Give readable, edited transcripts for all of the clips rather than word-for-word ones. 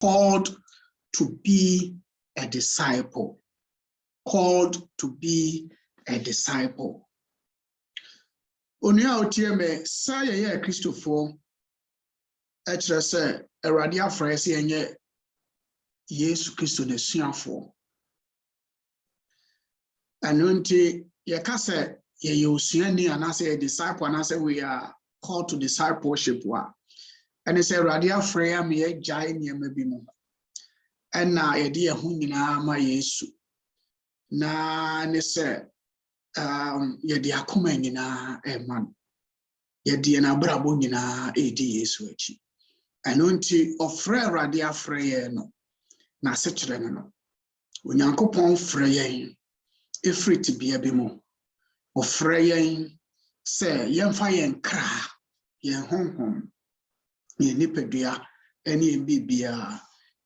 called to be a disciple. Called to be a disciple. Onia otieme sa ye Christopher etre se Awurade afra se enye Yesu Kristo ne suafo. Anunti ye ka se ye osuani anase a disciple anase we are called to discipleship wa. And say Awurade afra ya me ye gyae niam bi mu. Enna ye de ho nyina ma Yesu. Na ne se ye de akoma nyina man. Ye de na brabo nyina edi Yesu achi. Anunti ofra Awurade afra ye no. Na se kire no. Onyankopon fra ye efriti bia bi mu. Ofra ye se yemfa ye nkra, ye honhom, ye nipadua ene bibia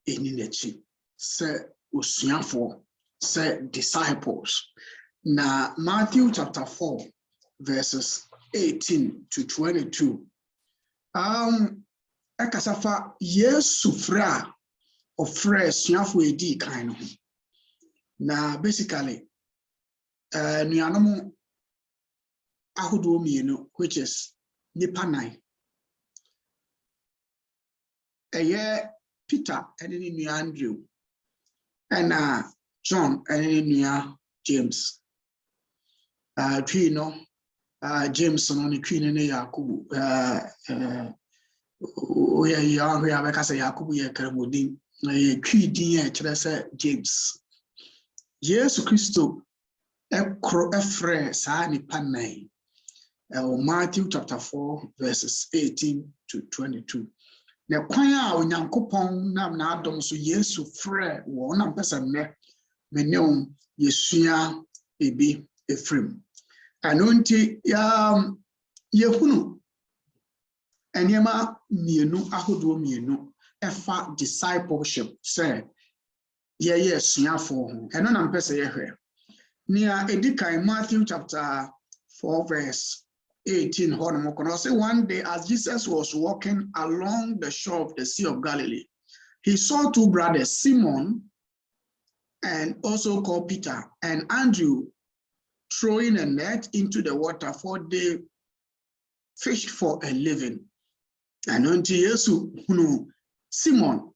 eni nechi. Se osuafo, se disciples. Na Matthew chapter 4 verses 18 to 22. Ekasafa Yesu fra ofra suafo edi kan no. Na basically nuanom ahodo mienu, which is nipa nine. Peter and then Andrew, and John and then James. James on the Queen and Yakubu. We have a say Yakubu Yakamudin, a Queen James. Yes, Christo, a phrase, Sani Panay. Matthew chapter 4, verses 18 to 22. Na kwanya onyankopon nam na adom so Yesu frɛ wo na mpesa me ne Yesua ebi efrem. Anonti yehunu enema mienu ahodo mienu efa discipleship say ye suafo ho. Eno na mpesa ye hwɛ. Nia edikai Matthew chapter 4 verse 18. One day, as Jesus was walking along the shore of the Sea of Galilee, he saw two brothers, Simon, and also called Peter, and Andrew, throwing a net into the water, for they fished for a living. And until Jesus, Simon,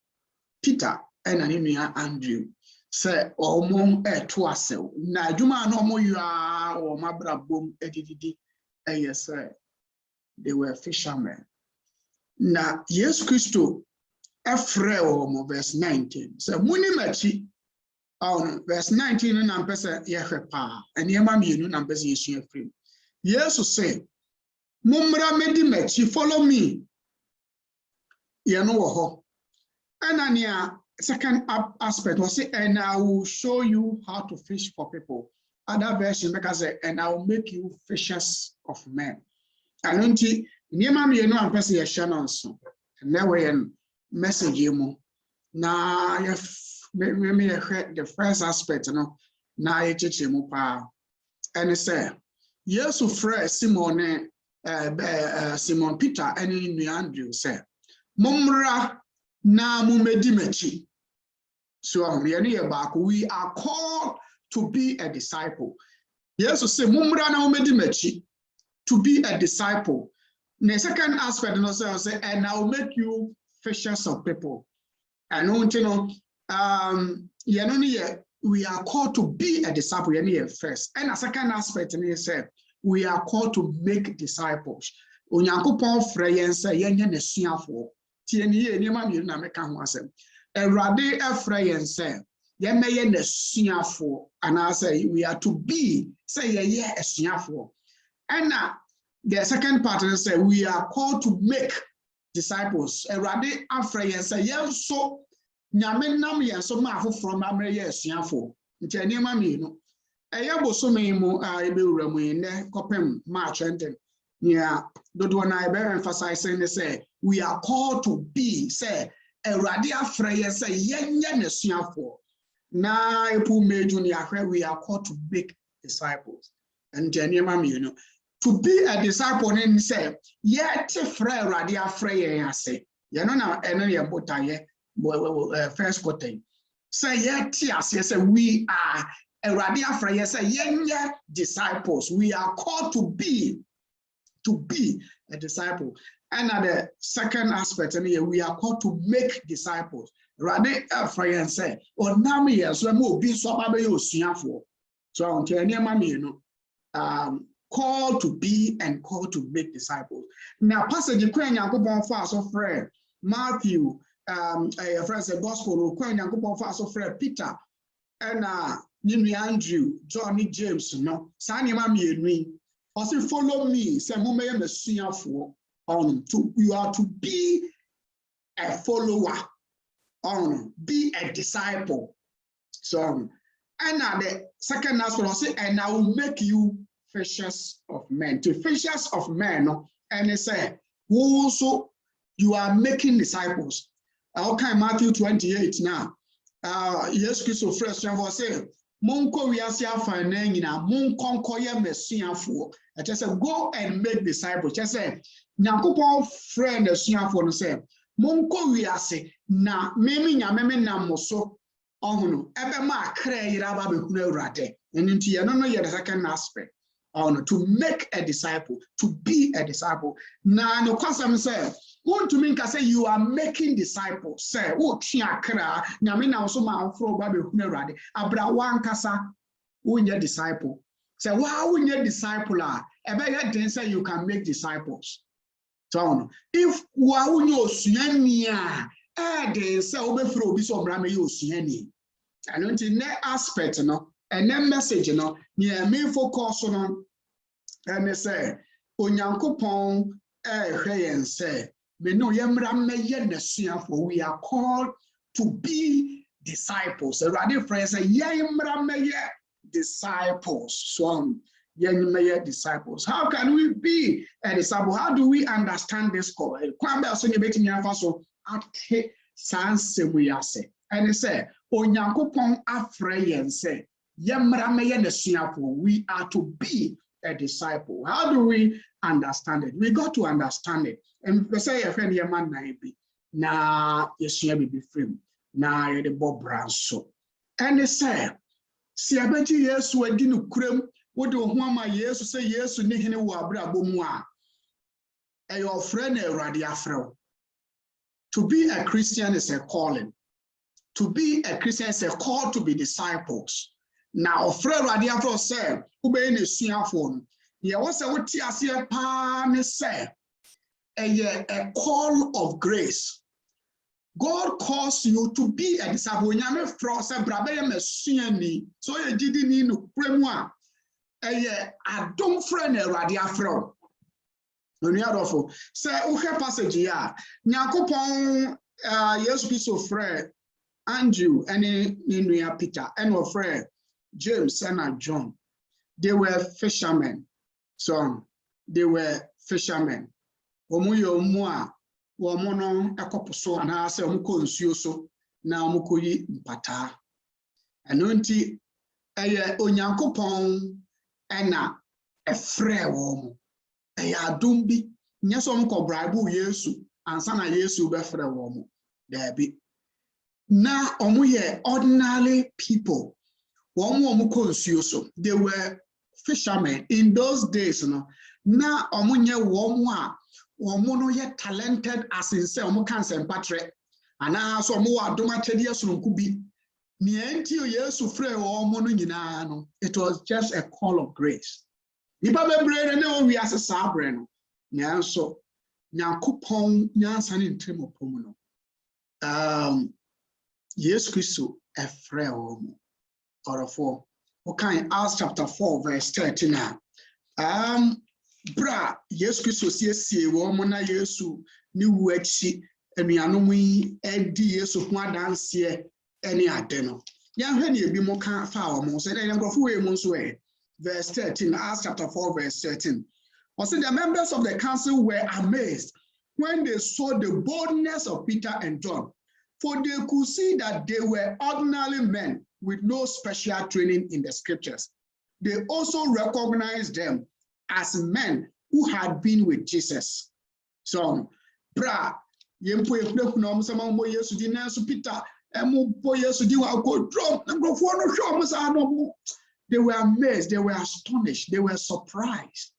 Peter, and Andrew, say, "Omo etwase na juma no mo ya o mabrabom edididi." Yes, sir. They were fishermen. Now, yes, Christo, Ephraim, verse 19. So, Munimachi, verse 19, and I'm person, Yehepa, and Yamami, and I'm person, Yesu. Yes, say, Mumra medimachi, follow me. Yano, and Ania, second aspect was it, and I will show you how to fish for people. Other version because and I will make you fishers of men. And until Niema me no am person Shannon so. And now we message you. Na me the first aspect no na ye cheche mu pa. And say yes frɛ Simon Simon Peter and in Andrew say Mumra na mumedi mechi. So we are called to be a disciple. Yes, to say mumra na umedi mechi to be a disciple. The second aspect, say, and I will make you fishers of people. And we are called to be a disciple. First, and a second aspect, say we are called to make disciples. Onyankopon frɛ say yenye nesuafo. Tie ni ye ni ma mi na meka ho asɛm. Awurade frɛ say Yemeye nesuafo, and I say we are to be say ye a suafo. And the second part is say we are called to make disciples. Erade afra say yes so nyame nam yen so ma from amre ye suafo. Nti enema mi no. Eye boso me mu ebe wura mu ne kopem March ending. Yeah, dodo na ebe emphasizing say we are called to be say erade afra say yenye nesuafo. Na epu mejunia where we are called to make disciples. And to be a disciple in say, yet frere radia frere say, Yanona enemy botaye, first quarter. Say yes, yes, we are a radiafra, yes, yeah, disciples. We are called to be a disciple. And at the second aspect, we are called to make disciples. Radiafra and say, or now me as well, be so for. So until called to be and called to make disciples. Now, passage you can go fast of friend Matthew, a friend the gospel, go fast of friend Peter, and Andrew, Johnny James, no, Sani Mami, also follow me, say, for you are to be a follower, be a disciple. So, and the second aspect, say, and I will make you fishers of men, to fishers of men, and they say, also you are making disciples. Okay, Matthew 28 now. Yes, Christo first and say, Monko we are finding Monkon koye messia for. I just say, go and make disciples. Just say, Nakupo friend for say, Monko we are say, na memi na moso. Oh, ebe ma kre yiraba be kune urate. And into ya no the second aspect. To make a disciple, to be a disciple. Now, no custom say, want to mean say you are making disciples. Say, oh, chiakra, Namina also my fro baby hunerade, Abra one kasa, who your disciple. Say, wow, when your disciple are, then say you can make disciples. So, if wow, you siania, they say, Obefro, Biso Brame, you siani. I don't in that aspect, no. And then message, near me focus on, and they say, Onyankopon, and say, me no yemra me yen for we are called to be disciples. The radio friends say, yemra me disciples. So, yemra disciples. How can we be a disciple? How do we understand this call? Kwamba so you betting your faso ate sanse we are say. And they say, Onyankopon afre yen say. We are to be a disciple. How do we understand it? We got to understand it. And we say, "A friend, your man, na yes, you be free. Na you the Bob Branso." And they say, "See, I bet you yes, we didn't crem. What do Mama yes say yes to Nihin Wabra Bomwa? And your friend, a radiafro. To be a Christian is a calling. To be a Christian is a call to be disciples." Now, Fred Radiator said, who be in the Siafon, he was a Tiasia Pan said, a call of grace. God calls you to be a disciple. Yame Frost and Brabaya Messiani, so you didn't need to premoa. A don't friend a Radiafro. No, near awful. Say, okay, passage ya. Nyakopon, yes, piece of Fred, Andrew, and in Peter, and of Fred. James and John, they were fishermen. So they were fishermen. Omuyo mua, womono ekopuso anase omuko nsuoso na omuko yi mpata. Anonti eye Onyankopon ena efre wo. Eye adom bi nyeso omuko bribe Yesu ansa na Yesu be frɛ wo. Dabi. Na omuye ordinary people. They were fishermen in those days. Now, omunye womwa, womono ye talented as in say omukanse mpatre. Ana so omuwa adoma chedi asunkubi. Nienti Yesu frɛ womono nyina no. It was just a call of grace. Nipa bebree na we as sabre no. Nyanso Nyankopon nyansa ne ntrim opom no. Yesu Kristo efrɛ womo. Or 4. Okay, Acts chapter 4, verse 13. Bra, yes, Christos, yes, woman, Yesu, new wechi, and we are no we, and yes, of one dance here, any adeno. Young Henry be more can't foul, most, and I go for a way. Verse 13, Acts chapter 4, verse 13. Also, the members of the council were amazed when they saw the boldness of Peter and John, for they could see that they were ordinary men with no special training in the scriptures. They also recognized them as men who had been with Jesus. So, bra, Yempo Ekuna Musama Moyesu Dinasu Peter, Emu Poyesu Diwa go drop, and go for no show Musano. They were amazed, they were astonished, they were surprised.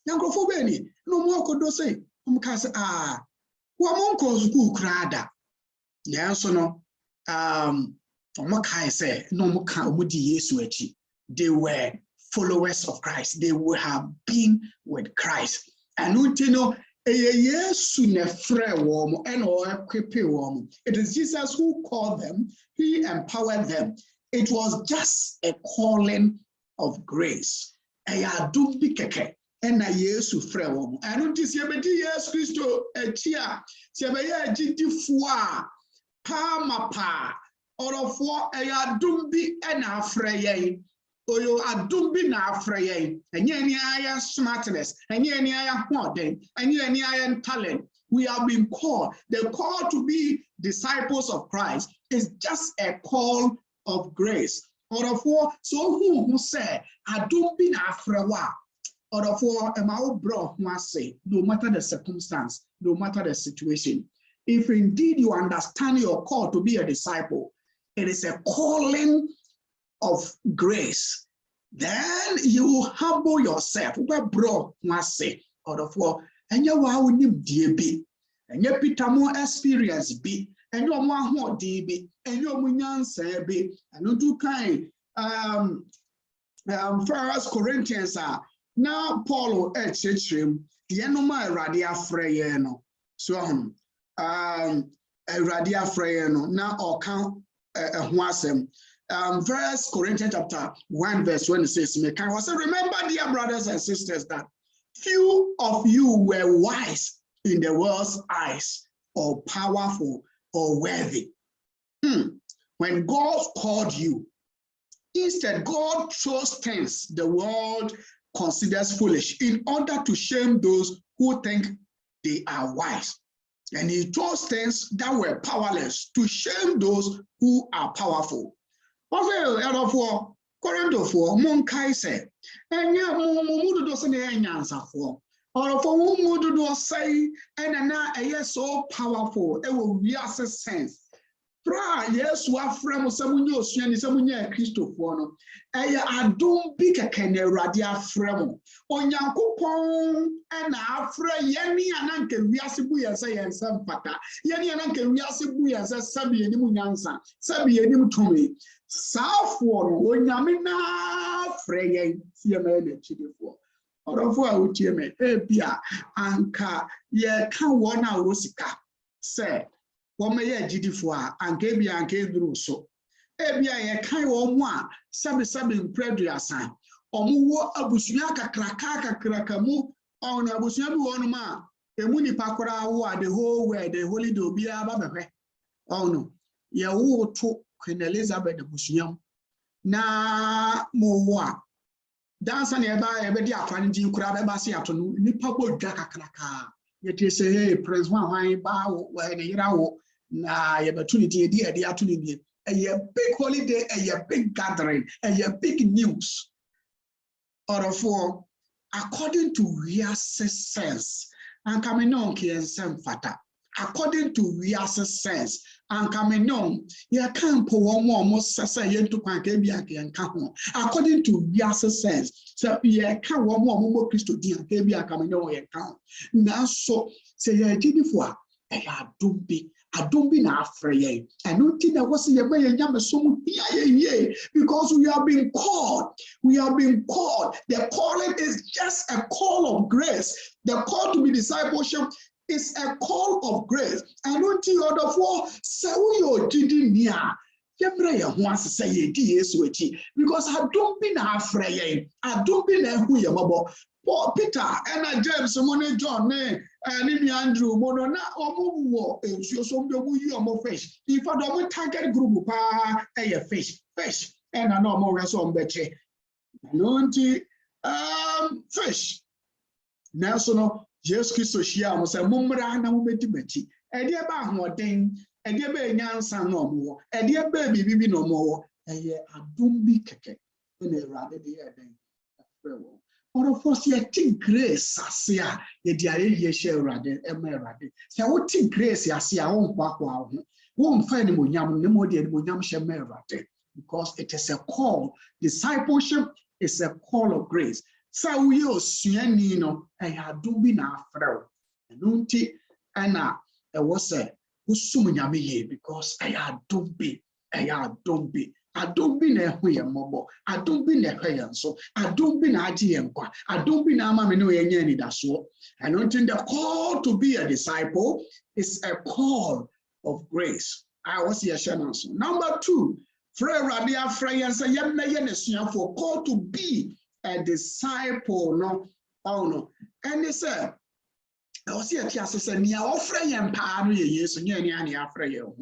Yango for Benny, no more could say, Umcas Wamon calls good crada. Yes, no, Omakai say, no Muka Mudi Yesuechi. They were followers of Christ, they would have been with Christ. And you know, it is Jesus who called them, he empowered them. It was just a calling of grace. And I Yesu frɛ wɔn. Ɛno nti sɛ yɛbɛdi Yesu Kristo akyi a, sɛ yɛbɛyɛ agyidifoɔ a, paama paa, ɔrɔfoɔ ɛyɛ adom bi ɛna afrɛ yɛn. Oyo adom bi na afrɛ yɛn. Ɛnyɛ ni ayɛ smartness, ɛnyɛ ni ayɛ hoɔden, ɛnyɛ ni ayɛ talent. We have been called. The call to be disciples of Christ is just a call of grace. Ɔrɔfoɔ so who say adom bi na afrɛ wa. Or for a bro say, no matter the circumstance, no matter the situation, if indeed you understand your call to be a disciple, it is a calling of grace, then you humble yourself. Bro say, or for and you are with DB, and you Peter more experience be, and you are more DB, and you are munyan be, and you do kind. 1 Corinthians are. Now Paulo echechrim yenoma erade afreye no so erade afreye no na oka ho asem 1 Corinthians chapter 1 verse 26 me can say remember dear brothers and sisters that few of you were wise in the world's eyes or powerful or worthy. When God called you, instead God chose things the world considers foolish in order to shame those who think they are wise. And he chose things that were powerless to shame those who are powerful. Also, Corinto for Monkai said, and yeah, Mumudu doesn't answer for. Or for Mumudu does say, and now a yes so powerful, it will be a sense. Pra yes wa frem samunye osuani samunye Christopher no eye adom bi keke na Awurade afrem onyankopon na afre yeni ananka wiase bu yesa yensa mpata yeni ananka wiase bu yesa sabi yeni munyansa sabi yeni mutumi saafo no onyame na afre yen yema na chidefo orofo a wotie me bia anka ye ka wona wosika say Womaya Gidifua, and Gabia and Gabriel so. Ebia, a kind of one, Sabi in Predriasan, or Muwa Abusiaka Krakaka Krakamu, on Abusiamu Onoma, the Muni Pakora, the whole way, the holy do be a babe. Oh no, Yawu took Queen Elizabeth the Busiam. Na Mowa. Dance on nearby a very afternoon, crab embassy afternoon, Nipapo Jaka Kraka. Yet you say, hey, Prince one, bow where the Yao. Na opportunity the opportunity a big holiday, a big gathering, a big news. Or for according to Rias's sense, and coming on can send fata. According to Rias's sense, and coming on, you can't pour one more most say to Quantabia and Cajon. According to Rias's sense, so you can't one more Christo dear Cabia coming on account. Now so say a Jennifer, I do be. I don't be afraid. I don't think that was the way because we are being called. We are being called. The calling is just a call of grace. The call to be discipleship is a call of grace. I don't think other for so you didn't near. Wants to say because I don't be afraid. I don't be who you are. Paul Peter and James Money John and Andrew Monona or and so some you more fish. If I don't target group a fish and I know more as on betche. Fish. National Jesus Christo Shia was a mumra na mumeti. A dear Bahmotin, a dear baby Yansan no more, a dear baby bibi no more, and yet I don't be keke in a rather dear thing. Or of course, you take grace, Sasia, ye diary share rather, emerade. So, what take grace, Yasia, won't back wow, won't find him yam, no more than Munyam Shemerate, because it is a call. Discipleship is a call of grace. So, we are Sienino, and I do be now, Fro, and Unti, Anna, I was a Usumunyami, because I don't be. I don't be na hu ye mobo. I don't be na hwe so. I don't be na agi ye nkwa. I don't be na ama me no ye nya ni daso. I don't think the call to be a disciple is a call of grace. I was here sharing. Number 2, Frere Radia Frere say ye meye ne suafo call to be a disciple no. Oh no. And they say I was here tia say nia ofre ye mpa no ye Yesu nya ni ani afre ye ho.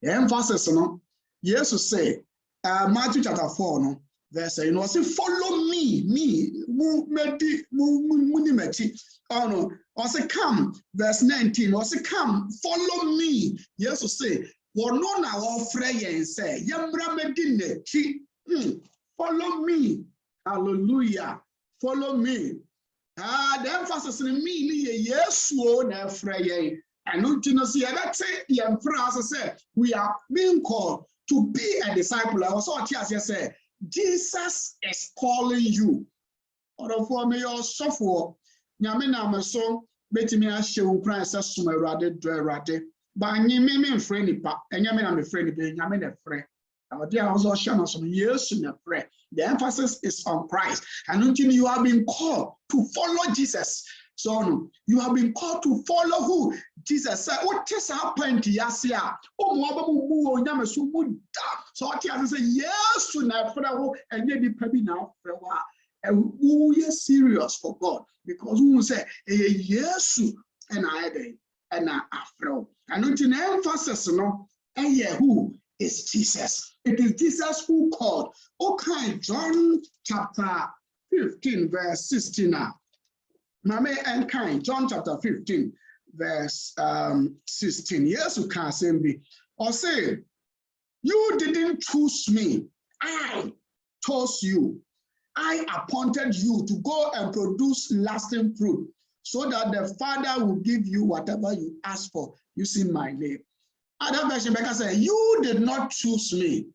Emphasis no. Yes, say, Matthew chapter 4, no, verse, you know, say, follow me, oh no, or say, come, verse 19, or say, come, follow me. Yes, say, well, no, now, all frey and say, Yambra medine, follow me, hallelujah, follow me. The emphasis in me, yes, na frey. And don't you know, see, that's it, the emperor said, we are being called to be a disciple. I was so tears say, Jesus is calling you. Or for me, your software, Yamina Mason, betting me as she will cry as a summer rather, but you may friendly pap, and Yamin am a friend, Yamin a friend. Our dear also shown some years in a prayer. The emphasis is on Christ. And until you have been called to follow Jesus. So no, you have been called to follow who? Jesus said, what is happening to Yasia? So what you say, yes, to now, and maybe probably now for a while. And we are serious for God because we will say, yes, and I afro. And until the emphasis, no, and who is Jesus? It is Jesus who called. Okay, John chapter 15, verse 16 now. Mame and kind, John chapter 15, verse 16. Yes, you can say me. Or say, you didn't choose me. I chose you. I appointed you to go and produce lasting fruit so that the Father will give you whatever you ask for using my name. Other version, Becca said, you did not choose me.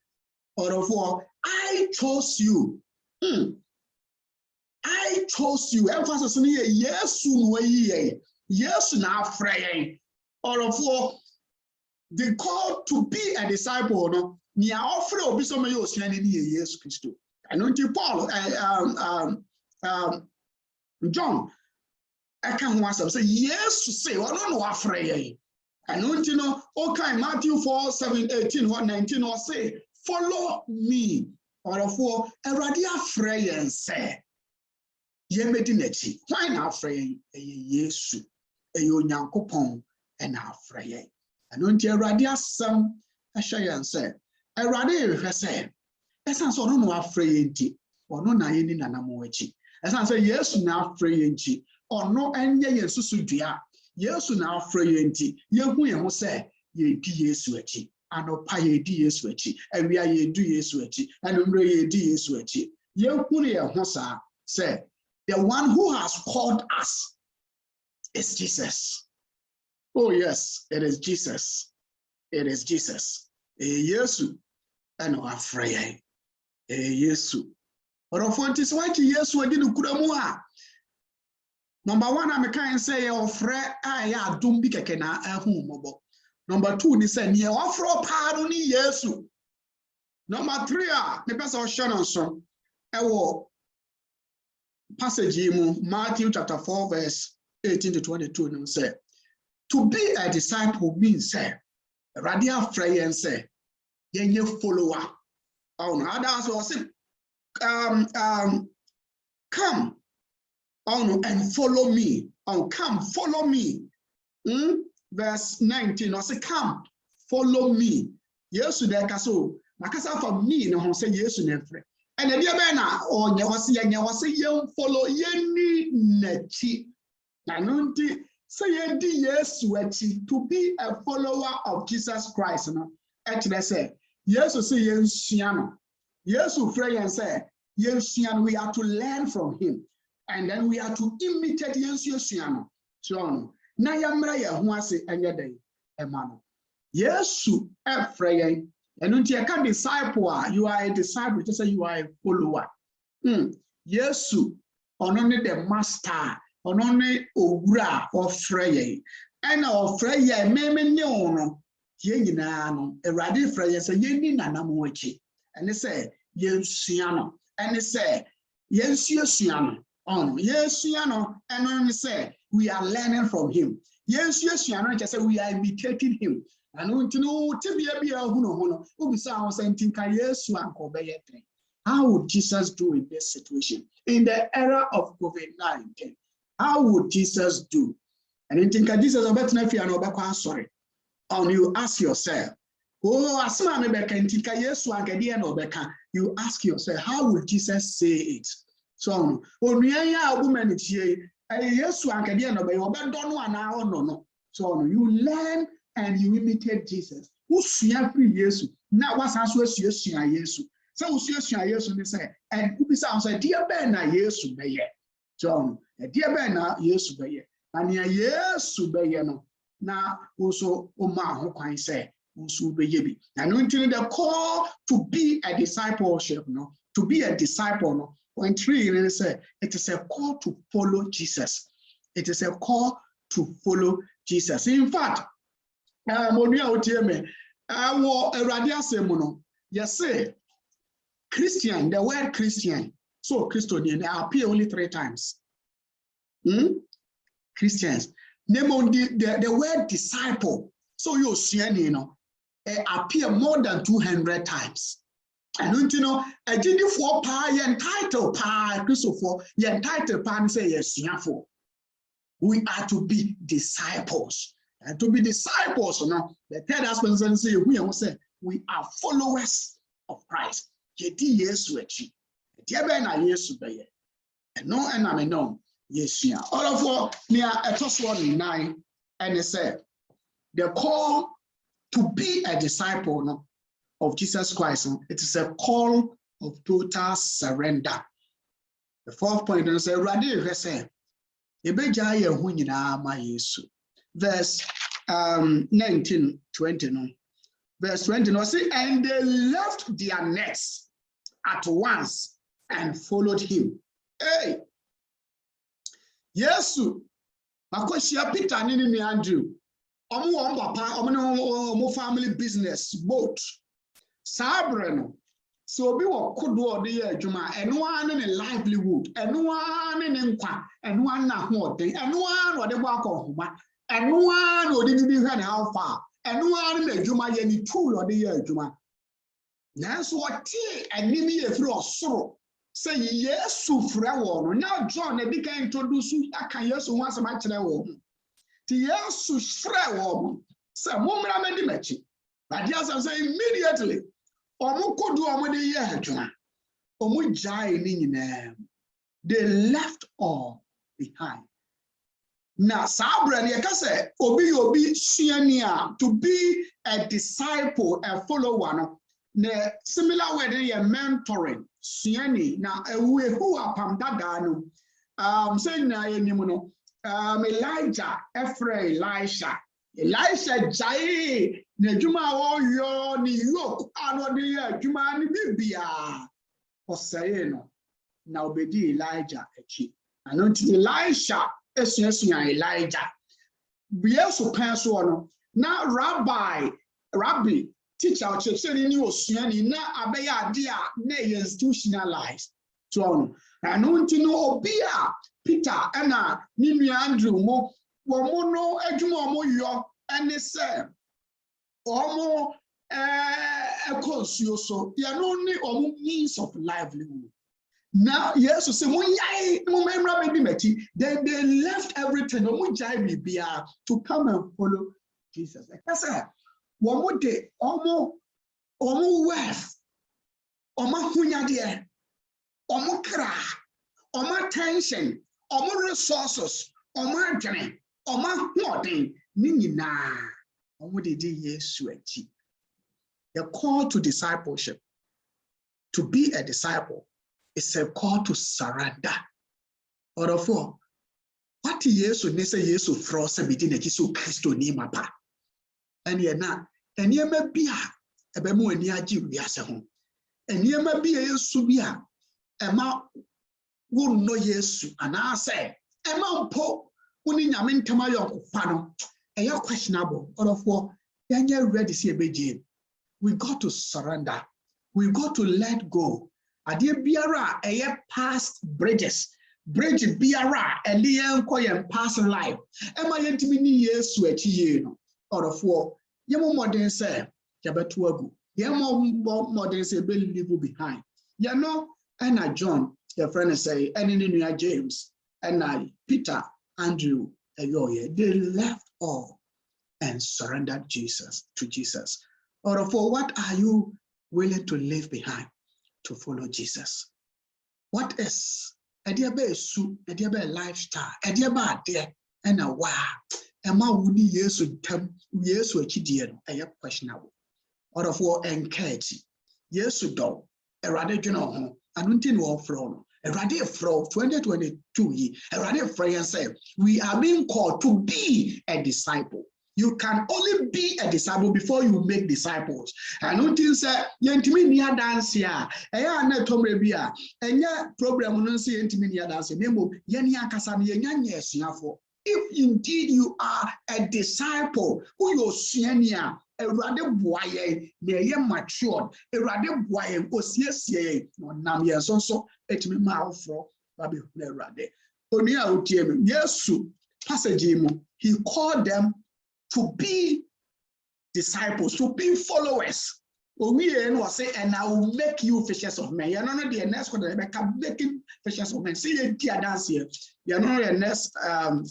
Or therefore, I chose you. I chose you. Emphasis on here, yes, yes, now fraying. Or for the call to be a disciple, no, near offer or be some of your standing here, yes, Christo. And don't you, Paul, John, I can't want to say yes to say, well, no, afraid. And don't you know, okay, Matthew 4, 7, 18, 1, 19, or say, follow me. Or for a radia fray and say, ye medinati, why not fray a yesu, a young and our fray. And don't you radia some a shay and say, a radia say, as I saw no afraid, or no naini nanamochi. As I say, yes, now fray or no any susudia, yes, now fray ye say, ye D.S. And no pay D.S. and we are ye D.S. and umbre D.S. Ye punia hosa say, the one who has called us is Jesus. Oh, yes, it is Jesus. It is Jesus. Yesu and afraid. Yesu. But of what is what Yesu didn't kudamua. Number 1, I'm a kind say, oh, Fred, I don't be kekena a home. Number 2, they say, near offer pardon Yesu. Number 3, the person of Shannon son. Passage in Matthew chapter 4, verse 18 to 22, and say, to be a disciple means, say, radical prayer and say, ye follower. On others will say, come on and follow me. Come, follow me. Verse 19, or say, come, follow me. Yes, there, Casso. Macassa for me, no, say, yes, never. And the dear Bena, or you follow ye nechi. Nanunti say yes, to be a follower of Jesus Christ. No, actually say, yes, to say yes, Siano. Yes, to pray and say, yes, Siano, we are to learn from him. and then we are to imitate Yensuano. So, na yamra ya huase anyade emano. Yesu efrayen. And until you can disciple, you are a disciple, just say you are a follower. Yesu, only the master, only Ogra or Frey, and our Frey, Meme Neono, Yenano, a radi Frey, say Yenin Nanamochi, and they say, Yensiano, and they say, Yensiano, on Yensiano, and only say, we are learning from him. Yensiano, just say, we are imitating him. And want to know how would Jesus do in this situation? In the era of COVID-19, how would Jesus do? And you think Jesus is better if you are not sorry. And you ask yourself, oh, you ask yourself, how would Jesus say it? So, so you learn and you imitate Jesus. Who free Jesus? Now what's answer Jesus? So who Jesus say, and who be sounds like dear Ben na Jesus be John, dear Ben na Jesus be and ya Jesus be no. Now also Oma who can say, also be yebi. And until the call to be a discipleship, no, to be a disciple, no. Point 3 say it is a call to follow Jesus. It is a call to follow Jesus. In fact, yes, Christian, the word Christian, so Christian, appear only 3 times. Christians, name on the word disciple, so you see, appear more than 200 times. And don't you know, I did it for pie and title pie, Christopher, your title pie say yes, for. We are to be disciples. And to be disciples, the third aspect is say we are followers of Christ. All of what near a toss 1:9, and it said the call to be a disciple of Jesus Christ. It is a call of total surrender. The 4th point is verse 19, 20. Verse 20, see, and they left their nets at once and followed him. Hey, Yesu, Makoshia Peter and Andrew, omo family business, boat, Sabreno. So we were could do the Juma, and one in a livelihood, and one in Inqua, and one not more thing, and one or the walk of Huma, and one or didn't even how far, and one in the Juma, any 2 or the year Juma. That's what tea and Nimi through sorrow. Say yes, to Frewo. Now John, they began introduce you. I can yes once a match. The yes to Frewo. Some woman I made the match. But yes, I say immediately. They left all behind. Now, Sabra, say, obi siania to be a disciple, a follower. The similar way they are mentoring. Siani now we who are pamdadano. Saying na yenimuno. Elijah, Elisha. Elisha jai nejuma wo yo ni yoke ano de juma ni bibia osayeno na obedi Elijah echi anonti Elisha esuasun Elijah biye so pan so no na rabbi teacher church ni osuani na abeya ade a na institutionalized so no anonti no obia Peter na ni Andrew mo womono adwuma omo yo ene se omo consuso ya no ni omo means of livelihood. Now yes so say mo yai mo memra be mati then they left everything omo jai bibia to come and follow Jesus. That's it. Womo de omo wealth omo hunyade omo kra omo attention omo resources omo adwene Oma holding Nina. The call to discipleship, to be a disciple, is a call to surrender. Or for what yesu ne say yesu fro se bi di na ki so Kristo ni mapa. And ye na eniyema bia ebe mu ani agi wiase ho. Eniyema bia yesu bia ema wo no yesu ana say ema mpo uni nyame ntama yonkwa no eya questionable. Or for yanya ready see ebeje. We got to surrender. We got to let go. Ade biara eye past bridges. Bridge biara elian koyen past life. Ema yentimi ni yesu achi ye no. Or for yemo modern say yabetu agu. Yemo modern say be leave behind. You know, and John, your friend say, and in James, and Peter, Andrew, they left all and surrendered to Jesus. Or for what are you willing to leave behind to follow Jesus? What is a dear lifestyle, a dear bad dear, and a wow, a ma wuni yesu tem, yesu chidian, a questionable. Or for encourage, yesu do, a radical, and until war from. A radical from 2022, a radical friend said, we are being called to be a disciple. You can only be a disciple before you make disciples. And until say, yentimi niya dance ya, eya na tomre bia, enya problem unonsi yentimi niya dance, nemo yeni akasami yenya nyesiafo. If indeed you are a disciple, who you sienia, a rade boye, ne matured, a rade boye, osiesie, no nam yensonso, etimi maofro, babi ne rade. Onia utiem, Yesu, passage he called them to be disciples, to be followers. We was say, and I will make you fishers of men. You know the next one, they can making fishers of men. See you dance here. You know the next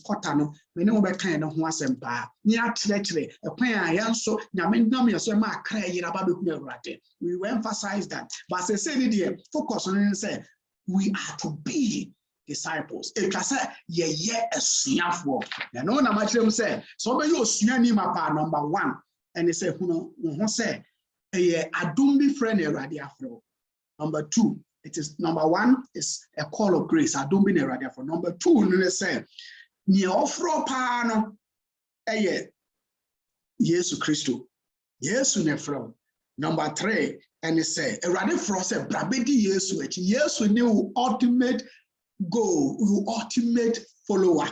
quarter. We know what kind of one sempa. Near treachery. A plan I answer. Namin yourself, my cry. We will emphasize that. But they say, focus on it and say, we are to be disciples. It can say, yeah, a sniffle. You know, na much say, so you snani mapa number one. And they say, who say, I don't be friend a radiafro. Number two, it is number one is a call of grace. I don't be a radiafro. Number two, they say, ni offro pano, Yesu Christo, Yesu nefro. Number three, and they say, a radiafro say, brabedi Yesu new ultimate goal, you ultimate follower,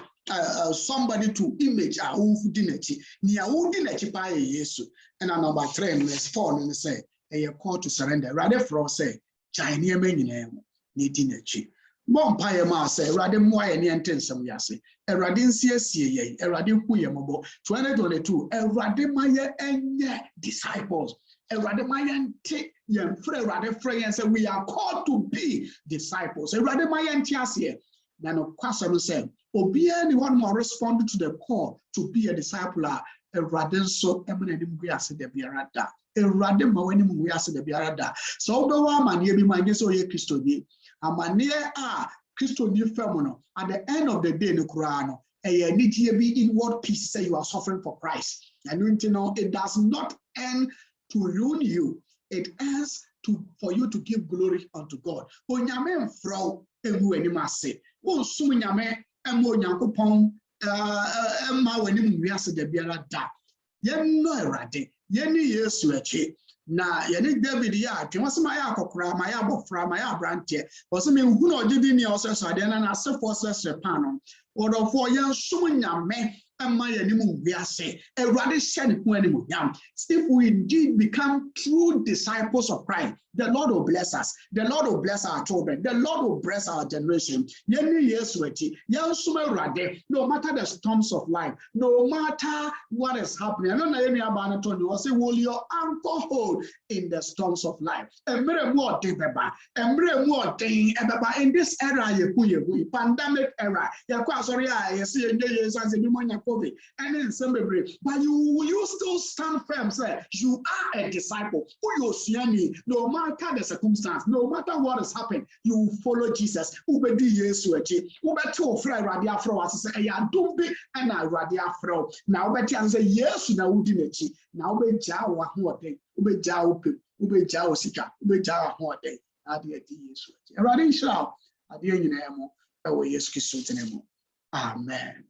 somebody to image a dinati, near dinati by Yesu. And number three, verse 4, and say, a call to surrender. Rather for say, Chinese men in name, need dinati. Bon Payama say, rather more any intention, yasi, a radin CSA, a radin Puyamobo, 2022, a radimaya and disciples. A rademayan take young friend and say we are called to be disciples. A rademayan tiasie. Then of Kwasi said, Obia anyone more responded to the call to be a disciple. A radin so eminent we are said the biarada. A radima when we are said the biarada. So the one ye be my guess or ye Christoni. A mania Christoni femono. At the end of the day, no Kurano. A need to be in what peace say you are suffering for Christ. And you know it does not end to ruin you, it ends for you to give glory unto God. Onyame mfrau ewu enima se. Wo sum nyame emo nyankopon emma wani wiase da biara da. Yen no erade, yen ni Yesu achi. Na yen David ya atwe wasema ya akokora, ma ya abofra, ma ya abrante. Wasema hu na ogidi ni osese ade na asefo osese pano. Odofo yen sum nyame if we indeed become true disciples of Christ, the Lord will bless us. The Lord will bless our children. The Lord will bless our generation. No matter the storms of life, no matter what is happening, I don't know any about it. You say, will your anchor hold in the storms of life? In this era, pandemic era, and in some degree, but you still stand firm, say you are a disciple. No matter the circumstance, no matter what is happening, you follow Jesus. Ubedi Yesu echi. Ubeto fry radia fro as say ya dumbi and I radia fro. Now ubeti and say Yesu na udi nechi. Now ubeja wa hoden. Ubeja upe. Ubeja osika. Ubeja wa hoden. Adi edi Yesu echi. Eradi shall adi nyinemo. ɛwɔ Yesu Kristo din mu. Amen.